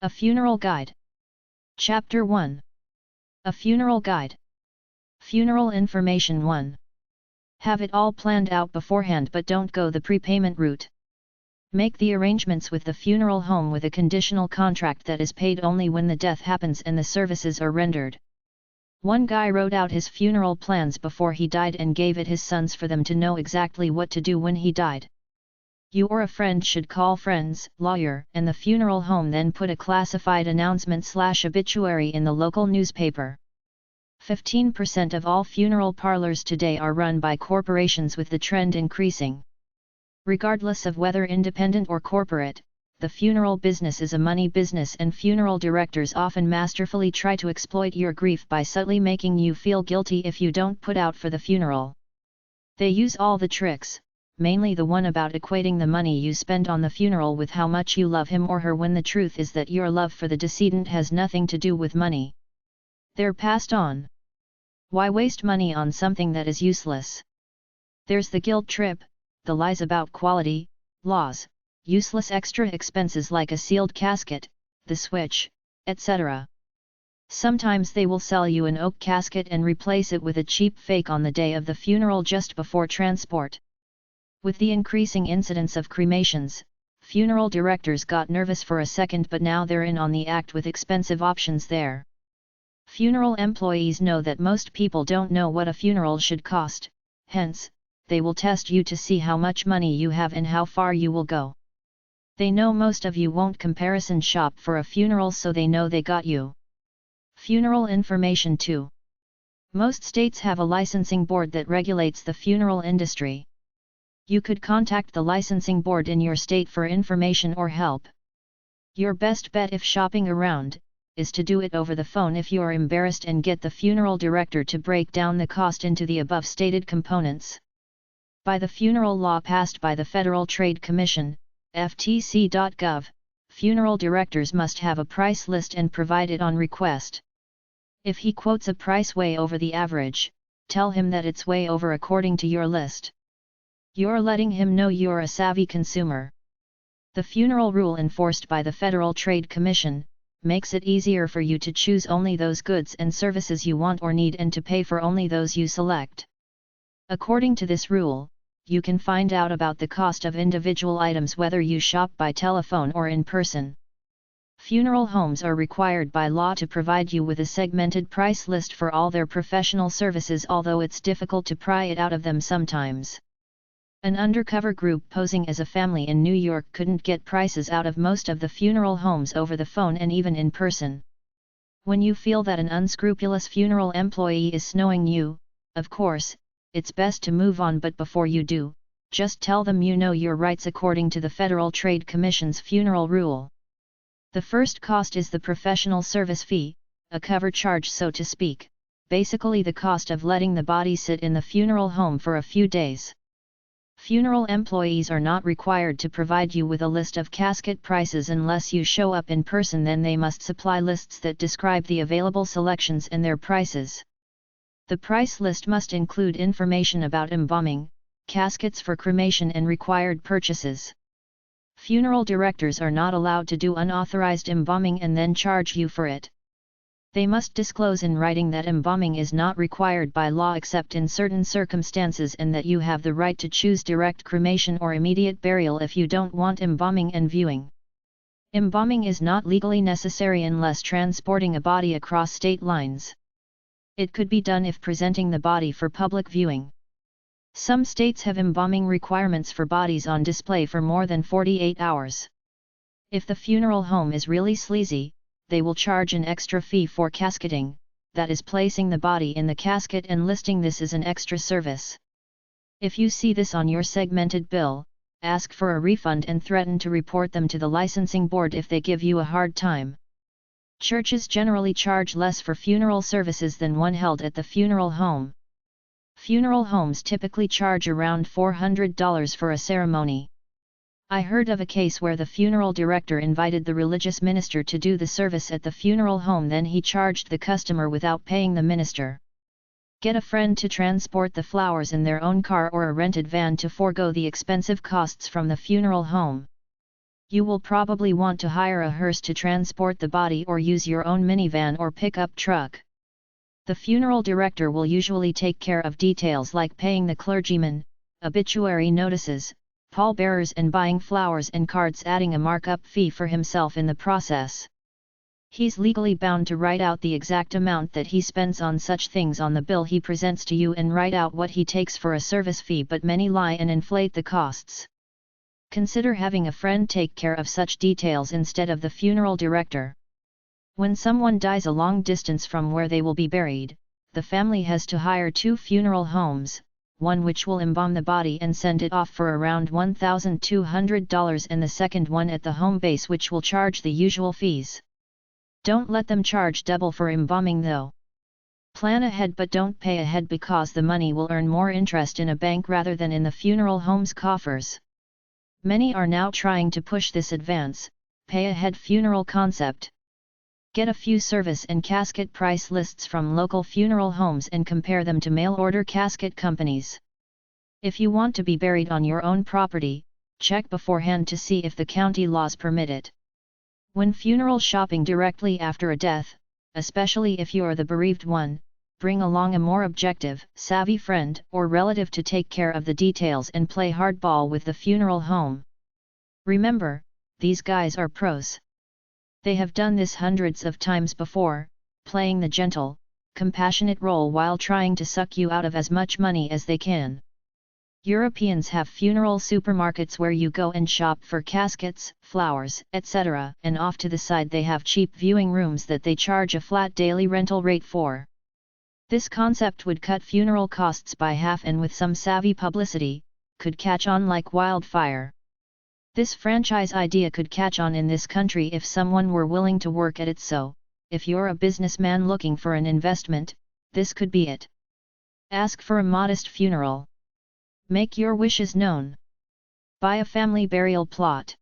A Funeral Guide. Chapter 1. A Funeral Guide. Funeral Information 1. Have it all planned out beforehand, but don't go the prepayment route. Make the arrangements with the funeral home with a conditional contract that is paid only when the death happens and the services are rendered. One guy wrote out his funeral plans before he died and gave it his sons for them to know exactly what to do when he died. You or a friend should call friends, lawyer, and the funeral home, then put a classified announcement/obituary in the local newspaper. 15% of all funeral parlors today are run by corporations, with the trend increasing. Regardless of whether independent or corporate, the funeral business is a money business, and funeral directors often masterfully try to exploit your grief by subtly making you feel guilty if you don't put out for the funeral. They use all the tricks, mainly the one about equating the money you spend on the funeral with how much you love him or her, when the truth is that your love for the decedent has nothing to do with money. They're passed on. Why waste money on something that is useless? There's the guilt trip, the lies about quality, laws, useless extra expenses like a sealed casket, the switch, etc. Sometimes they will sell you an oak casket and replace it with a cheap fake on the day of the funeral just before transport. With the increasing incidence of cremations, funeral directors got nervous for a second, but now they're in on the act with expensive options there. Funeral employees know that most people don't know what a funeral should cost, hence, they will test you to see how much money you have and how far you will go. They know most of you won't comparison shop for a funeral, so they know they got you. Funeral Information 2. Most states have a licensing board that regulates the funeral industry. You could contact the licensing board in your state for information or help. Your best bet if shopping around is to do it over the phone if you are embarrassed, and get the funeral director to break down the cost into the above stated components. By the funeral law passed by the Federal Trade Commission, FTC.gov, funeral directors must have a price list and provide it on request. If he quotes a price way over the average, tell him that it's way over according to your list. You're letting him know you're a savvy consumer. The funeral rule enforced by the Federal Trade Commission makes it easier for you to choose only those goods and services you want or need, and to pay for only those you select. According to this rule, you can find out about the cost of individual items whether you shop by telephone or in person. Funeral homes are required by law to provide you with a segmented price list for all their professional services, although it's difficult to pry it out of them sometimes. An undercover group posing as a family in New York couldn't get prices out of most of the funeral homes over the phone and even in person. When you feel that an unscrupulous funeral employee is snowing you, of course, it's best to move on, but before you do, just tell them you know your rights according to the Federal Trade Commission's funeral rule. The first cost is the professional service fee, a cover charge so to speak, basically the cost of letting the body sit in the funeral home for a few days. Funeral employees are not required to provide you with a list of casket prices unless you show up in person, then they must supply lists that describe the available selections and their prices. The price list must include information about embalming, caskets for cremation, and required purchases. Funeral directors are not allowed to do unauthorized embalming and then charge you for it. They must disclose in writing that embalming is not required by law except in certain circumstances, and that you have the right to choose direct cremation or immediate burial if you don't want embalming and viewing. Embalming is not legally necessary unless transporting a body across state lines. It could be done if presenting the body for public viewing. Some states have embalming requirements for bodies on display for more than 48 hours. If the funeral home is really sleazy, they will charge an extra fee for casketing, that is placing the body in the casket and listing this as an extra service. If you see this on your segmented bill, ask for a refund and threaten to report them to the licensing board if they give you a hard time. Churches generally charge less for funeral services than one held at the funeral home. Funeral homes typically charge around $400 for a ceremony. I heard of a case where the funeral director invited the religious minister to do the service at the funeral home, then he charged the customer without paying the minister. Get a friend to transport the flowers in their own car or a rented van to forego the expensive costs from the funeral home. You will probably want to hire a hearse to transport the body or use your own minivan or pickup truck. The funeral director will usually take care of details like paying the clergyman, obituary notices, pallbearers and buying flowers and cards, adding a markup fee for himself in the process. He's legally bound to write out the exact amount that he spends on such things on the bill he presents to you and write out what he takes for a service fee, but many lie and inflate the costs. Consider having a friend take care of such details instead of the funeral director. When someone dies a long distance from where they will be buried, the family has to hire 2 funeral homes, one which will embalm the body and send it off for around $1,200 and the second one at the home base which will charge the usual fees. Don't let them charge double for embalming though. Plan ahead but don't pay ahead because the money will earn more interest in a bank rather than in the funeral home's coffers. Many are now trying to push this advance, pay ahead funeral concept. Get a few service and casket price lists from local funeral homes and compare them to mail-order casket companies. If you want to be buried on your own property, check beforehand to see if the county laws permit it. When funeral shopping directly after a death, especially if you are the bereaved one, bring along a more objective, savvy friend or relative to take care of the details and play hardball with the funeral home. Remember, these guys are pros. They have done this hundreds of times before, playing the gentle, compassionate role while trying to suck you out of as much money as they can. Europeans have funeral supermarkets where you go and shop for caskets, flowers, etc., and off to the side they have cheap viewing rooms that they charge a flat daily rental rate for. This concept would cut funeral costs by half and with some savvy publicity, could catch on like wildfire. This franchise idea could catch on in this country if someone were willing to work at it, so, if you're a businessman looking for an investment, this could be it. Ask for a modest funeral. Make your wishes known. Buy a family burial plot.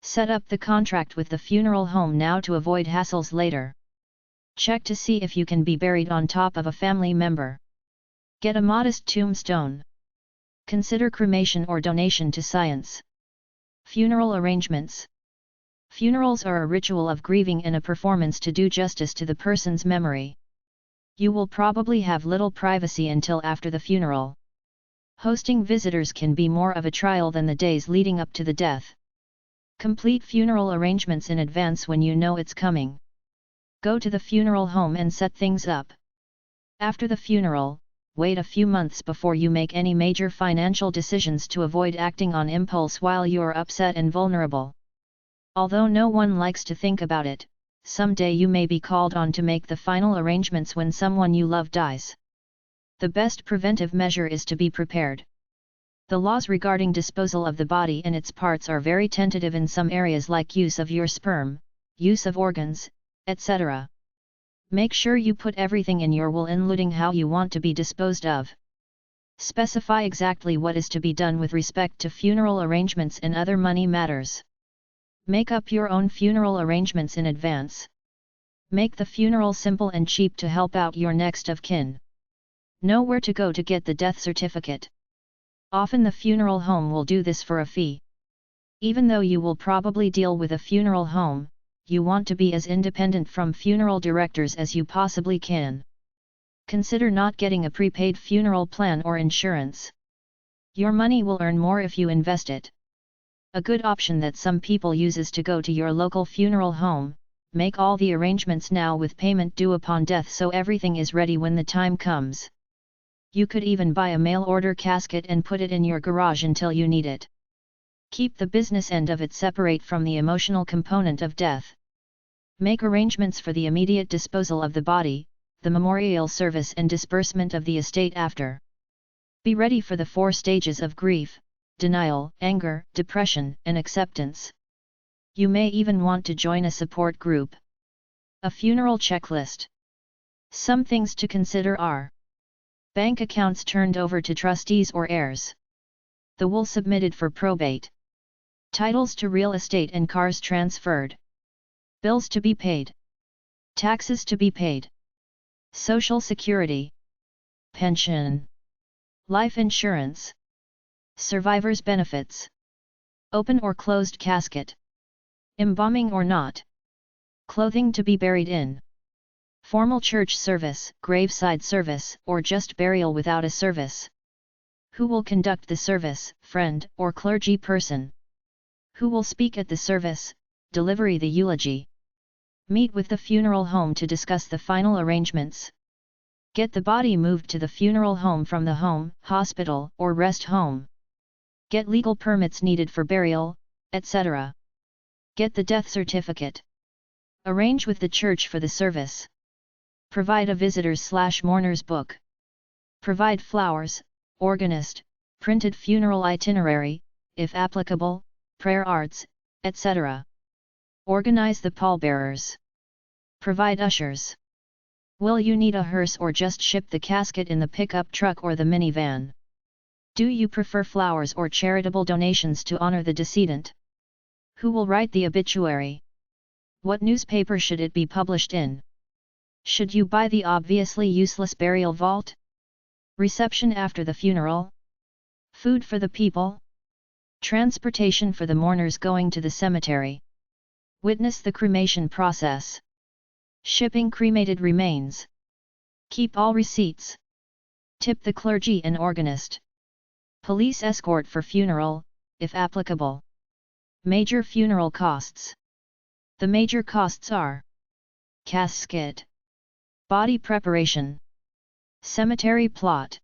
Set up the contract with the funeral home now to avoid hassles later. Check to see if you can be buried on top of a family member. Get a modest tombstone. Consider cremation or donation to science. Funeral arrangements. Funerals are a ritual of grieving and a performance to do justice to the person's memory. You will probably have little privacy until after the funeral. Hosting visitors can be more of a trial than the days leading up to the death. Complete funeral arrangements in advance when you know it's coming. Go to the funeral home and set things up. After the funeral, wait a few months before you make any major financial decisions to avoid acting on impulse while you're upset and vulnerable. Although no one likes to think about it, someday you may be called on to make the final arrangements when someone you love dies. The best preventive measure is to be prepared. The laws regarding disposal of the body and its parts are very tentative in some areas, like use of your sperm, use of organs, etc. Make sure you put everything in your will, including how you want to be disposed of. Specify exactly what is to be done with respect to funeral arrangements and other money matters. Make up your own funeral arrangements in advance. Make the funeral simple and cheap to help out your next of kin. Know where to go to get the death certificate. Often the funeral home will do this for a fee. Even though you will probably deal with a funeral home, you want to be as independent from funeral directors as you possibly can. Consider not getting a prepaid funeral plan or insurance. Your money will earn more if you invest it. A good option that some people use is to go to your local funeral home, make all the arrangements now with payment due upon death so everything is ready when the time comes. You could even buy a mail-order casket and put it in your garage until you need it. Keep the business end of it separate from the emotional component of death. Make arrangements for the immediate disposal of the body, the memorial service and disbursement of the estate after. Be ready for the 4 stages of grief: denial, anger, depression, and acceptance. You may even want to join a support group. A funeral checklist. Some things to consider are: bank accounts turned over to trustees or heirs. The will submitted for probate. Titles to real estate and cars transferred. Bills to be paid. Taxes to be paid. Social Security. Pension. Life insurance. Survivor's benefits. Open or closed casket. Embalming or not. Clothing to be buried in. Formal church service, graveside service, or just burial without a service. Who will conduct the service, friend or clergy person? Who will speak at the service, deliver the eulogy? Meet with the funeral home to discuss the final arrangements. Get the body moved to the funeral home from the home, hospital, or rest home. Get legal permits needed for burial, etc. Get the death certificate. Arrange with the church for the service. Provide a visitor's/mourner's book. Provide flowers, organist, printed funeral itinerary, if applicable, prayer arts, etc. Organize the pallbearers. Provide ushers. Will you need a hearse or just ship the casket in the pickup truck or the minivan? Do you prefer flowers or charitable donations to honor the decedent? Who will write the obituary? What newspaper should it be published in? Should you buy the obviously useless burial vault? Reception after the funeral? Food for the people? Transportation for the mourners going to the cemetery? Witness the cremation process. Shipping cremated remains. Keep all receipts. Tip the clergy and organist. Police escort for funeral, if applicable. Major funeral costs. The major costs are: casket, body preparation, cemetery plot,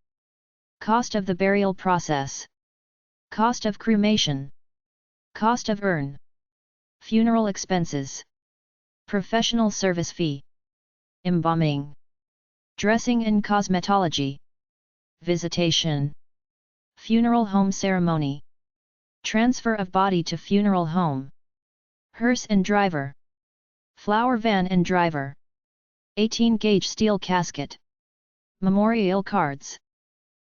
cost of the burial process, cost of cremation, cost of urn, funeral expenses, professional service fee, embalming, dressing and cosmetology, visitation, funeral home ceremony, transfer of body to funeral home, hearse and driver, flower van and driver, 18-gauge steel casket, memorial cards,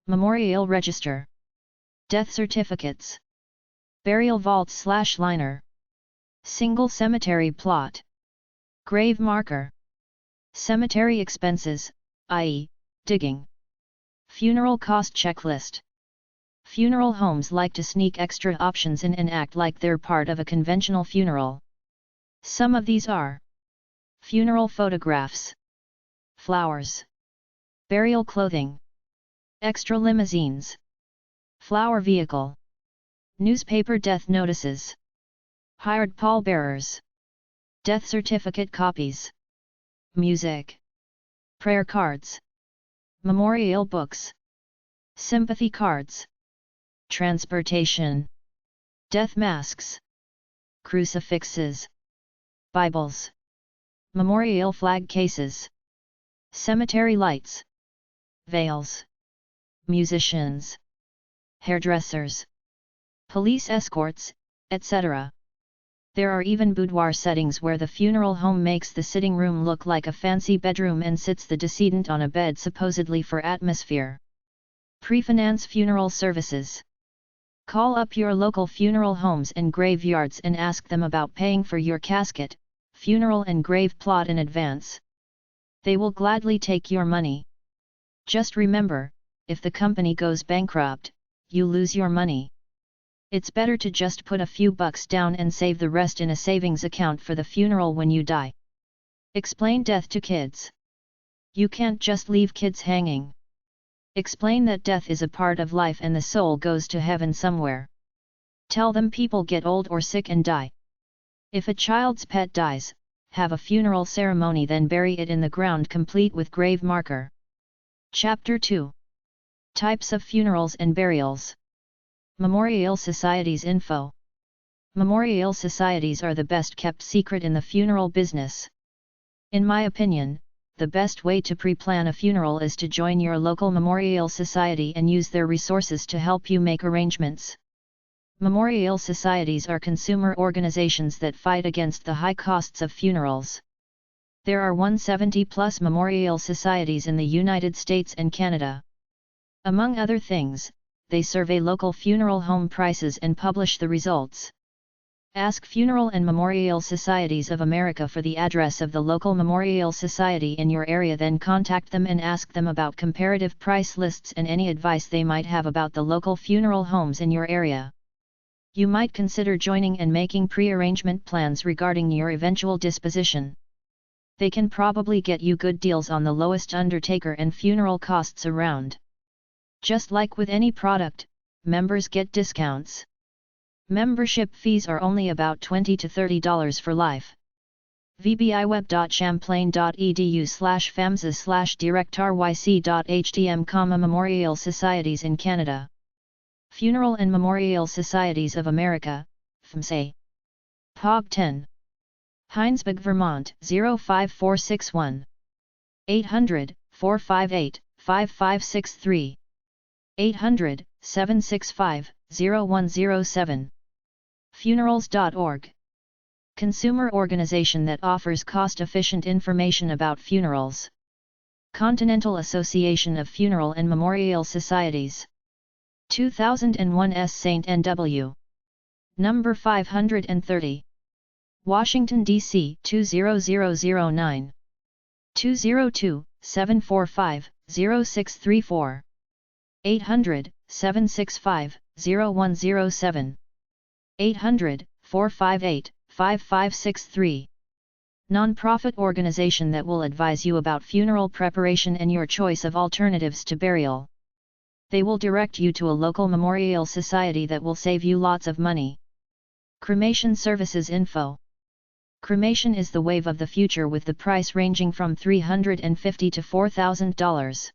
memorial register, death certificates, burial vault/liner, single cemetery plot, grave marker, cemetery expenses, i.e., digging, funeral cost checklist. Funeral homes like to sneak extra options in and act like they're part of a conventional funeral. Some of these are: funeral photographs, flowers, burial clothing, extra limousines, flower vehicle, newspaper death notices, hired pallbearers, death certificate copies, music, prayer cards, memorial books, sympathy cards, transportation, death masks, crucifixes, Bibles, memorial flag cases, cemetery lights, veils, musicians, hairdressers, police escorts, etc. There are even boudoir settings where the funeral home makes the sitting room look like a fancy bedroom and sits the decedent on a bed supposedly for atmosphere. Pre-finance funeral services. Call up your local funeral homes and graveyards and ask them about paying for your casket, funeral and grave plot in advance. They will gladly take your money. Just remember, if the company goes bankrupt, you lose your money. It's better to just put a few bucks down and save the rest in a savings account for the funeral when you die. Explain death to kids. You can't just leave kids hanging. Explain that death is a part of life and the soul goes to heaven somewhere. Tell them people get old or sick and die. If a child's pet dies, have a funeral ceremony, then bury it in the ground complete with grave marker. Chapter 2. Types of funerals and burials. Memorial societies info. Memorial societies are the best kept secret in the funeral business. In my opinion, the best way to pre-plan a funeral is to join your local memorial society and use their resources to help you make arrangements. Memorial societies are consumer organizations that fight against the high costs of funerals. There are 170+ memorial societies in the United States and Canada. Among other things, they survey local funeral home prices and publish the results. Ask Funeral and Memorial Societies of America for the address of the local memorial society in your area, then contact them and ask them about comparative price lists and any advice they might have about the local funeral homes in your area. You might consider joining and making pre-arrangement plans regarding your eventual disposition. They can probably get you good deals on the lowest undertaker and funeral costs around. Just like with any product, members get discounts. Membership fees are only about $20 to $30 for life. vbiweb.champlain.edu/famsa/directryc.htm, Memorial Societies in Canada. Funeral and Memorial Societies of America, FMSA. POG 10. Heinsberg, Vermont 05461. 800-458-5563. 800-765-0107. Funerals.org. Consumer organization that offers cost-efficient information about funerals. Continental Association of Funeral and Memorial Societies. 2001 S. St. N.W. Number 530. Washington, D.C. 20009. 202-745-0634. 800-765-0107. 800-458-5563. Non-profit organization that will advise you about funeral preparation and your choice of alternatives to burial. They will direct you to a local memorial society that will save you lots of money. Cremation Services Info. Cremation is the wave of the future, with the price ranging from $350 to $4,000.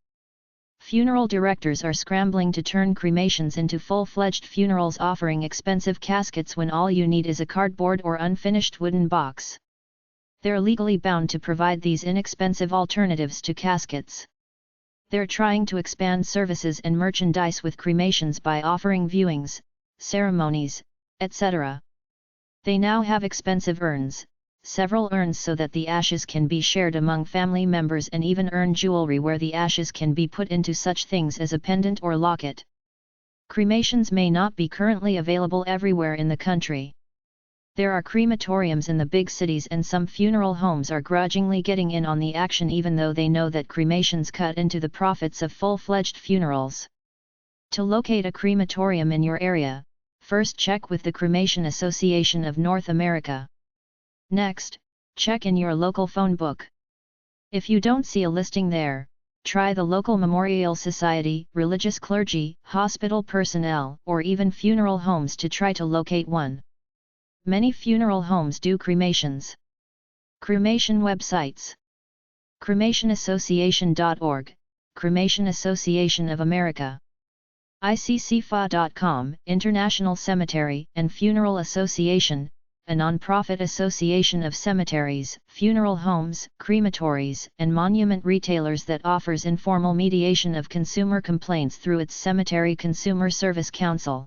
Funeral directors are scrambling to turn cremations into full-fledged funerals, offering expensive caskets when all you need is a cardboard or unfinished wooden box. They're legally bound to provide these inexpensive alternatives to caskets. They're trying to expand services and merchandise with cremations by offering viewings, ceremonies, etc. They now have expensive urns, several urns so that the ashes can be shared among family members, and even urn jewelry where the ashes can be put into such things as a pendant or locket. Cremations may not be currently available everywhere in the country. There are crematoriums in the big cities, and some funeral homes are grudgingly getting in on the action even though they know that cremations cut into the profits of full-fledged funerals. To locate a crematorium in your area, first check with the Cremation Association of North America. Next, check in your local phone book. If you don't see a listing there, try the local memorial society, religious clergy, hospital personnel, or even funeral homes to try to locate one. Many funeral homes do cremations. Cremation websites: cremationassociation.org, Cremation Association of America. ICCFA.com, International Cemetery and Funeral Association, a non-profit association of cemeteries, funeral homes, crematories, and monument retailers that offers informal mediation of consumer complaints through its Cemetery Consumer Service Council.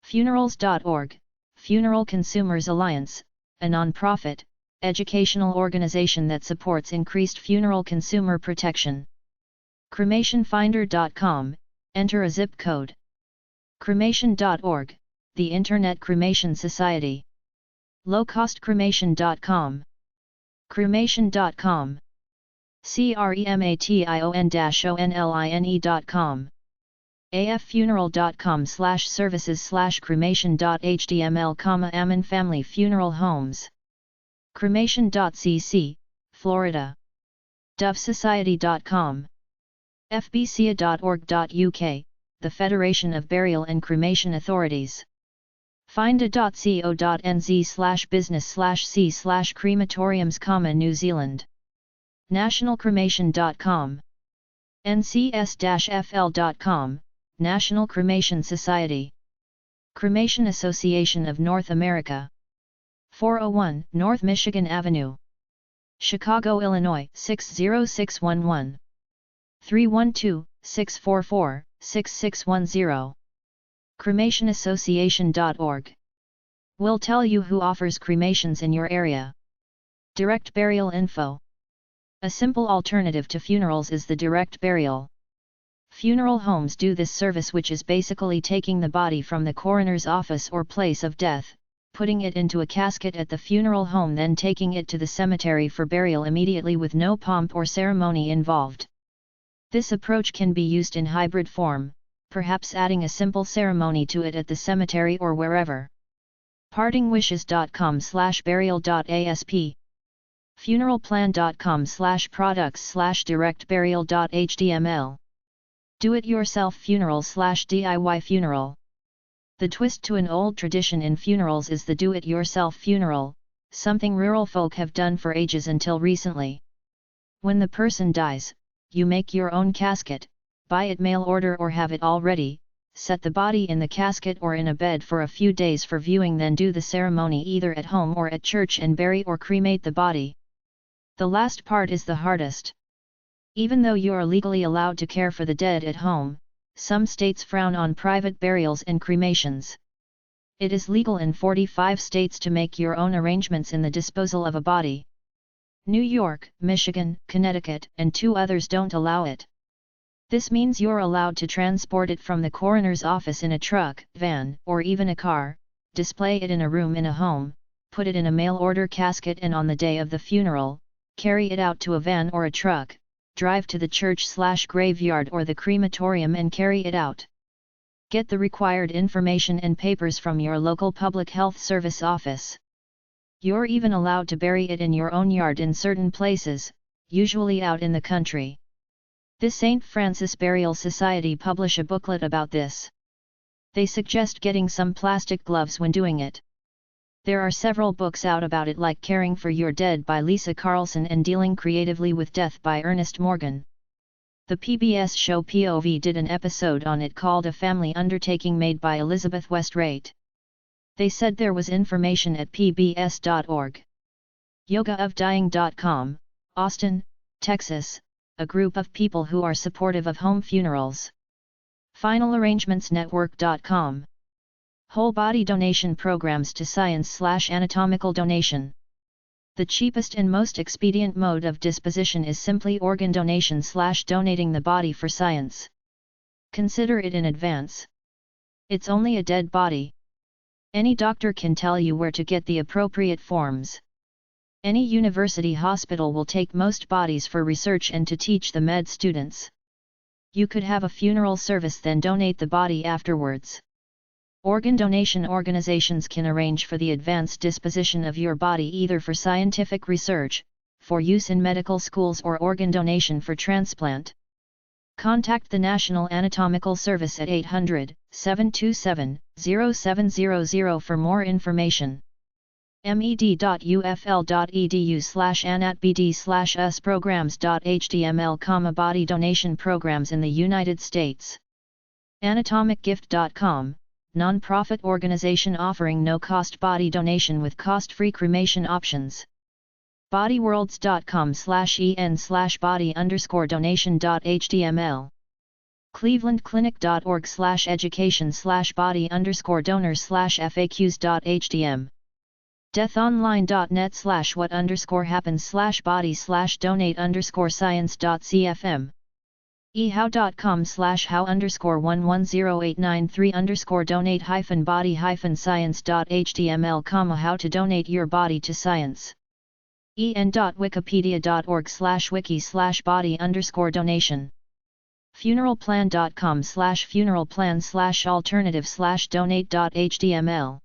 Funerals.org, Funeral Consumers Alliance, a non-profit, educational organization that supports increased funeral consumer protection. CremationFinder.com, enter a zip code. Cremation.org, the Internet Cremation Society. LowCostCremation.com. Cremation.com. CREMATION-ONLINE.com. affuneral.com/services/cremation.html, Ammon Family Funeral Homes. Cremation.cc, Florida. DoveSociety.com. fbca.org.uk, the Federation of Burial and Cremation Authorities. Finda.co.nz/business/c/crematoriums, New Zealand. Nationalcremation.com. ncs-fl.com, National Cremation Society. Cremation Association of North America. 401 North Michigan Avenue, Chicago, Illinois 60611. 312-644-6610. CremationAssociation.org. We'll tell you who offers cremations in your area. Direct burial info. A simple alternative to funerals is the direct burial. Funeral homes do this service, which is basically taking the body from the coroner's office or place of death, putting it into a casket at the funeral home, then taking it to the cemetery for burial immediately with no pomp or ceremony involved. This approach can be used in hybrid form, perhaps adding a simple ceremony to it at the cemetery or wherever. partingwishes.com/burial.asp funeralplan.com/products/directburial.html Do-it-yourself funeral/DIY funeral. The twist to an old tradition in funerals is the do-it-yourself funeral, something rural folk have done for ages until recently. When the person dies, you make your own casket, buy it mail order or have it all ready, set the body in the casket or in a bed for a few days for viewing, then do the ceremony either at home or at church and bury or cremate the body. The last part is the hardest. Even though you are legally allowed to care for the dead at home, some states frown on private burials and cremations. It is legal in 45 states to make your own arrangements in the disposal of a body. New York, Michigan, Connecticut, and 2 others don't allow it. This means you're allowed to transport it from the coroner's office in a truck, van, or even a car, display it in a room in a home, put it in a mail-order casket, and on the day of the funeral, carry it out to a van or a truck, drive to the church/graveyard or the crematorium and carry it out. Get the required information and papers from your local public health service office. You're even allowed to bury it in your own yard in certain places, usually out in the country. The St. Francis Burial Society publish a booklet about this. They suggest getting some plastic gloves when doing it. There are several books out about it, like Caring for Your Dead by Lisa Carlson and Dealing Creatively with Death by Ernest Morgan. The PBS show POV did an episode on it called A Family Undertaking, made by Elizabeth Westrate. They said there was information at pbs.org. Yogaofdying.com, Austin, Texas, a group of people who are supportive of home funerals. FinalArrangementsNetwork.com. Whole body donation programs to science/anatomical donation. The cheapest and most expedient mode of disposition is simply organ donation/donating the body for science. Consider it in advance. It's only a dead body. Any doctor can tell you where to get the appropriate forms. Any university hospital will take most bodies for research and to teach the med students. You could have a funeral service, then donate the body afterwards. Organ donation organizations can arrange for the advanced disposition of your body either for scientific research, for use in medical schools, or organ donation for transplant. Contact the National Anatomical Service at 800-727-0700 for more information. med.ufl.edu/anatbd/us programs.html, body donation programs in the United States. Anatomicgift.com, non-profit organization offering no-cost body donation with cost-free cremation options. bodyworlds.com/en/body_donation.html. clevelandclinic.org/education/body_donors/faqs.htm. deathonline.net/what_happens/body/donate_science.cfm. ehow.com/how_110893_donate-body-science.html, how to donate your body to science. en.wikipedia.org/wiki/body_donation. funeralplan.com/funeralplan/alternative/donate.html.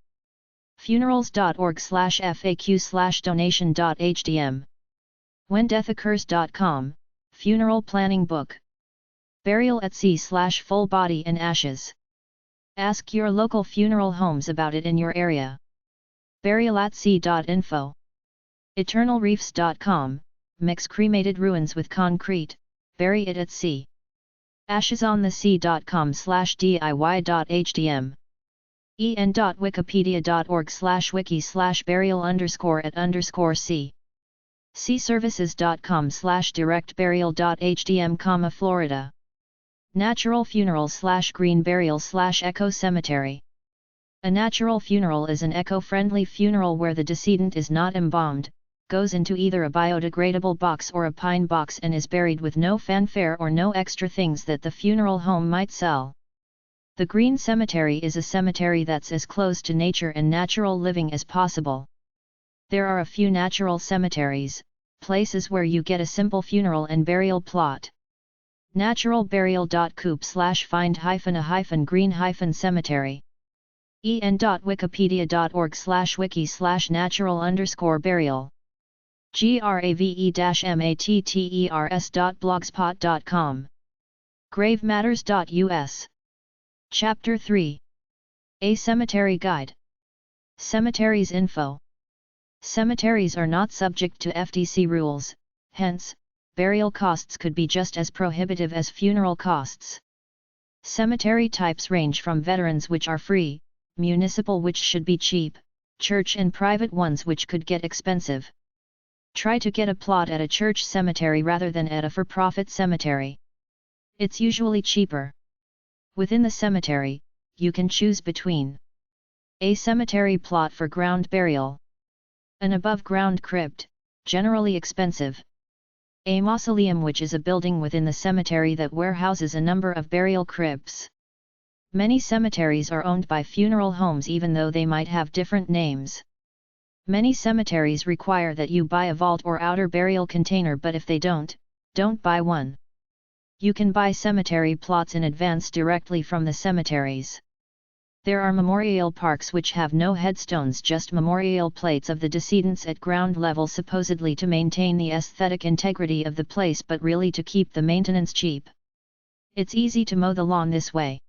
funerals.org/faq/donation.htm. whendeathoccurs.com, funeral planning book. Burial at sea/full body in ashes. Ask your local funeral homes about it in your area. burialatsea.info. eternalreefs.com, mix cremated ruins with concrete, bury it at sea. ashesonthesea.com/diy.htm. en.wikipedia.org/wiki/burial_at_sea. seaservices.com/directburial.htm, Florida. Natural funeral/green burial/eco cemetery. A natural funeral is an eco-friendly funeral where the decedent is not embalmed, goes into either a biodegradable box or a pine box, and is buried with no fanfare or no extra things that the funeral home might sell. The green cemetery is a cemetery that's as close to nature and natural living as possible. There are a few natural cemeteries, places where you get a simple funeral and burial plot. naturalburial.coop/find-a-green-cemetery. en.wikipedia.org/wiki/natural_burial. grave-matters.blogspot.com. gravematters.us. Chapter 3. A Cemetery Guide. Cemeteries info. Cemeteries are not subject to FTC rules, hence, burial costs could be just as prohibitive as funeral costs. Cemetery types range from veterans which are free, municipal which should be cheap, church and private ones which could get expensive. Try to get a plot at a church cemetery rather than at a for-profit cemetery. It's usually cheaper. Within the cemetery, you can choose between a cemetery plot for ground burial, an above-ground crypt, generally expensive, a mausoleum which is a building within the cemetery that warehouses a number of burial crypts. Many cemeteries are owned by funeral homes even though they might have different names. Many cemeteries require that you buy a vault or outer burial container, but if they don't buy one. You can buy cemetery plots in advance directly from the cemeteries. There are memorial parks which have no headstones, just memorial plates of the decedents at ground level, supposedly to maintain the aesthetic integrity of the place but really to keep the maintenance cheap. It's easy to mow the lawn this way.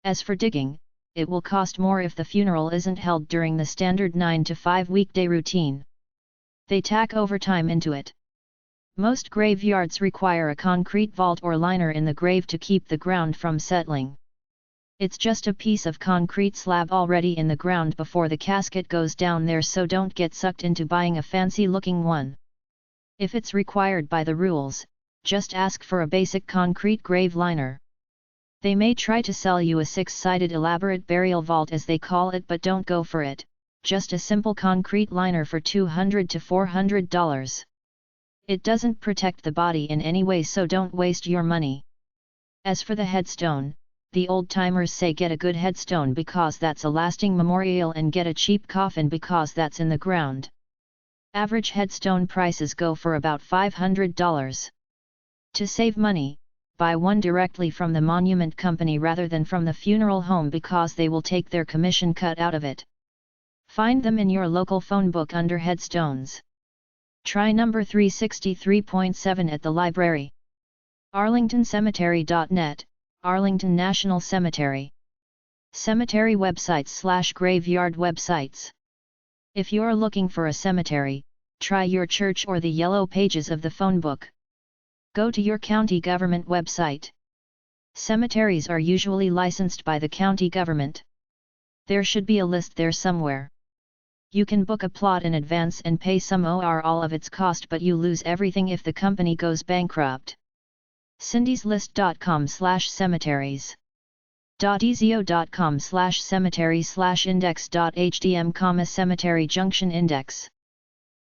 As for digging, it will cost more if the funeral isn't held during the standard 9 to 5 weekday routine. They tack overtime into it. Most graveyards require a concrete vault or liner in the grave to keep the ground from settling. It's just a piece of concrete slab already in the ground before the casket goes down there, so don't get sucked into buying a fancy-looking one. If it's required by the rules, just ask for a basic concrete grave liner. They may try to sell you a 6-sided elaborate burial vault as they call it, but don't go for it, just a simple concrete liner for $200 to $400. It doesn't protect the body in any way, so don't waste your money. As for the headstone, the old-timers say get a good headstone because that's a lasting memorial, and get a cheap coffin because that's in the ground. Average headstone prices go for about $500. To save money, buy one directly from the monument company rather than from the funeral home because they will take their commission cut out of it. Find them in your local phone book under headstones. Try number 363.7 at the library. arlingtoncemetery.net, Arlington National Cemetery. Cemetery websites / graveyard websites. If you're looking for a cemetery, try your church or the yellow pages of the phone book. Go to your county government website. Cemeteries are usually licensed by the county government. There should be a list there somewhere. You can book a plot in advance and pay some or all of its cost, but you lose everything if the company goes bankrupt. cindyslist.com/cemeteries. .ezo.com/cemetery/index.hdm, cemetery junction index.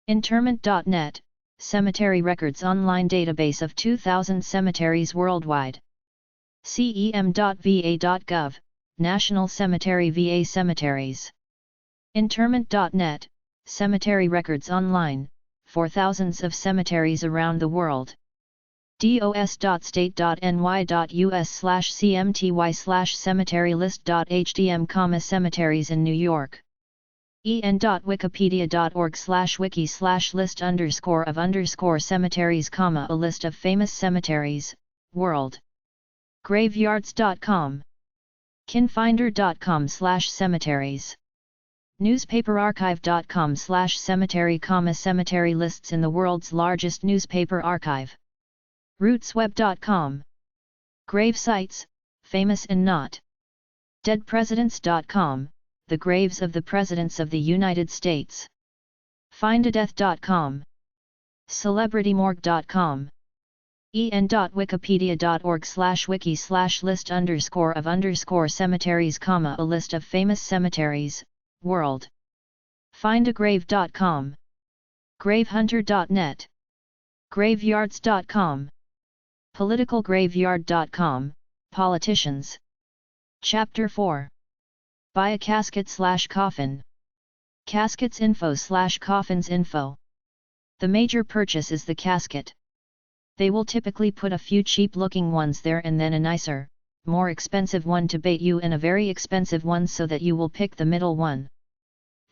interment.net, cemetery records online database of 2,000 cemeteries worldwide. cem.va.gov, National Cemetery VA cemeteries. interment.net, cemetery records online, for thousands of cemeteries around the world. dos.state.ny.us/cmty/cemetery list.hdm, cemeteries in New York. en.wikipedia.org/wiki/list_of_cemeteries, a list of famous cemeteries, world. graveyards.com. kinfinder.com/cemeteries. newspaperarchive.com/cemetery, cemetery lists in the world's largest newspaper archive. rootsweb.com. Grave sites, famous and not. deadpresidents.com, the graves of the presidents of the United States. findadeath.com. celebritymorgue.com. en.wikipedia.org/wiki/list_of_cemeteries, a list of famous cemeteries, world. findagrave.com. gravehunter.net. graveyards.com. politicalgraveyard.com, politicians. Chapter 4. Buy a casket/coffin. Caskets info/coffins info. The major purchase is the casket. They will typically put a few cheap-looking ones there and then a nicer, more expensive one to bait you and a very expensive one so that you will pick the middle one.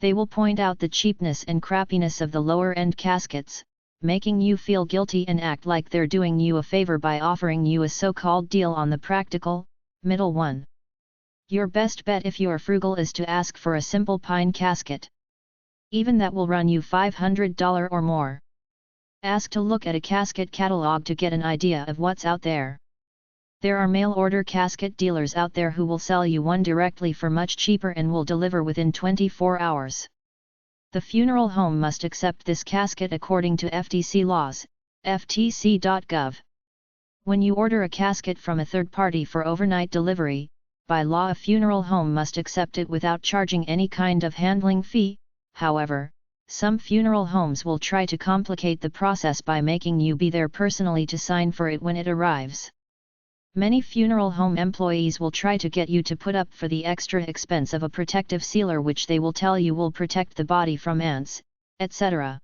They will point out the cheapness and crappiness of the lower-end caskets, making you feel guilty and act like they're doing you a favor by offering you a so-called deal on the practical, middle one. Your best bet if you are frugal is to ask for a simple pine casket. Even that will run you $500 or more. Ask to look at a casket catalog to get an idea of what's out there. There are mail-order casket dealers out there who will sell you one directly for much cheaper and will deliver within 24 hours. The funeral home must accept this casket according to FTC laws, ftc.gov. When you order a casket from a third party for overnight delivery, by law a funeral home must accept it without charging any kind of handling fee. However, some funeral homes will try to complicate the process by making you be there personally to sign for it when it arrives. Many funeral home employees will try to get you to put up for the extra expense of a protective sealer which they will tell you will protect the body from ants, etc.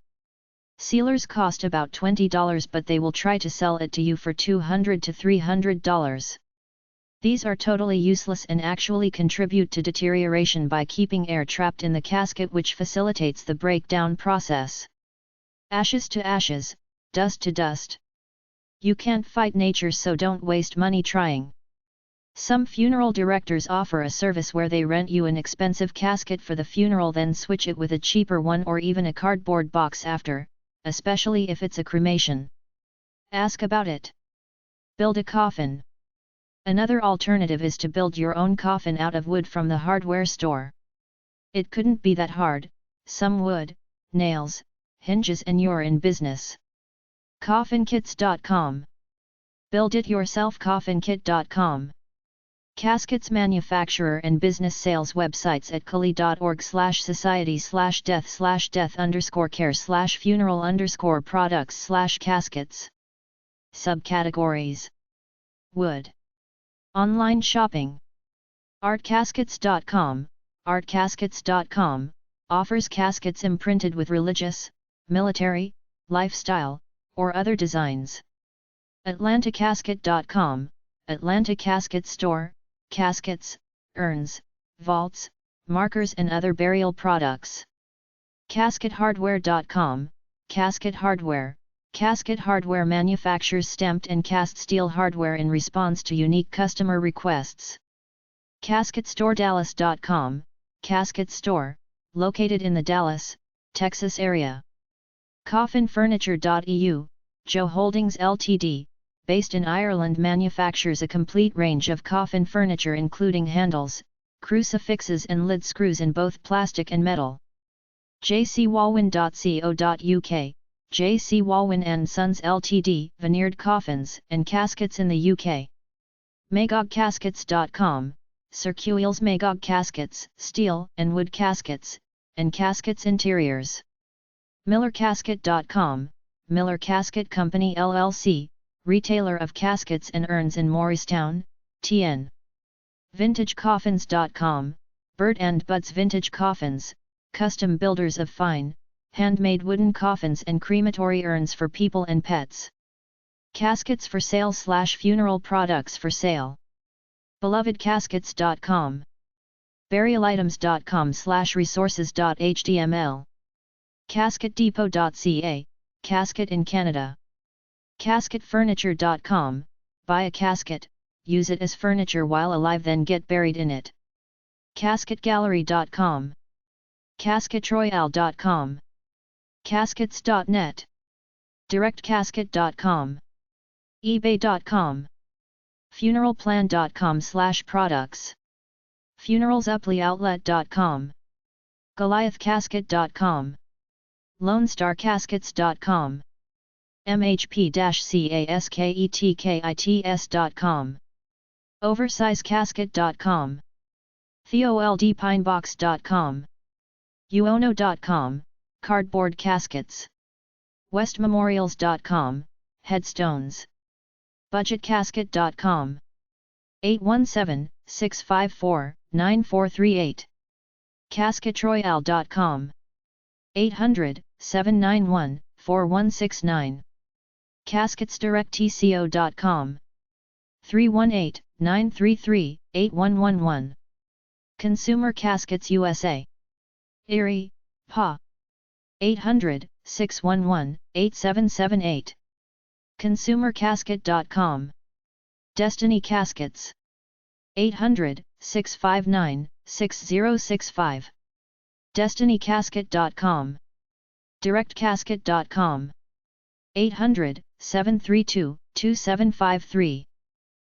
Sealers cost about $20 but they will try to sell it to you for $200 to $300. These are totally useless and actually contribute to deterioration by keeping air trapped in the casket which facilitates the breakdown process. Ashes to ashes, dust to dust. You can't fight nature, so don't waste money trying. Some funeral directors offer a service where they rent you an expensive casket for the funeral then switch it with a cheaper one or even a cardboard box after, especially if it's a cremation. Ask about it. Build a coffin. Another alternative is to build your own coffin out of wood from the hardware store. It couldn't be that hard, some wood, nails, hinges and you're in business. CoffinKits.com. Build-it-yourself CoffinKit.com. Caskets manufacturer and business sales websites at cali.org/society/death_care/funeral_products/caskets. Subcategories. Wood. Online shopping. Artcaskets.com. Artcaskets.com offers caskets imprinted with religious, military, lifestyle, or other designs. AtlantaCasket.com, Atlanta Casket Store, caskets, urns, vaults, markers and other burial products. CasketHardware.com, Casket Hardware. Casket Hardware manufactures stamped and cast steel hardware in response to unique customer requests. CasketStoreDallas.com, Casket Store, located in the Dallas, Texas area. CoffinFurniture.eu, Joe Holdings Ltd., based in Ireland manufactures a complete range of coffin furniture including handles, crucifixes and lid screws in both plastic and metal. jcwalwyn.co.uk, J.C. Walwyn & Sons Ltd., veneered coffins and caskets in the UK. Magogcaskets.com, Circules Magog caskets, steel and wood caskets, and caskets interiors. MillerCasket.com, Miller Casket Company LLC, retailer of caskets and urns in Morristown, TN. VintageCoffins.com, Bird and Bud's Vintage Coffins, custom builders of fine, handmade wooden coffins and crematory urns for people and pets. Caskets for sale/funeral products for sale. BelovedCaskets.com. BurialItems.com/resources.html. CasketDepot.ca, casket in Canada. CasketFurniture.com, buy a casket, use it as furniture while alive then get buried in it. CasketGallery.com. CasketRoyale.com. Caskets.net. DirectCasket.com. eBay.com. FuneralPlan.com/products. FuneralsUplyOutlet.com. GoliathCasket.com. LoneStarCaskets.com. MHP-CASKETKITS.com. OversizeCasket.com. TheoldPinebox.com. Uono.com, cardboard caskets. WestMemorials.com, headstones. BudgetCasket.com. 817-654-9438. CasketRoyale.com. 800-791-4169. CasketsDirectTCO.com 318-933-8111 Consumer Caskets USA Erie, PA 800-611-8778 ConsumerCasket.com Destiny Caskets 800-659-6065 DestinyCasket.com DirectCasket.com 800-732-2753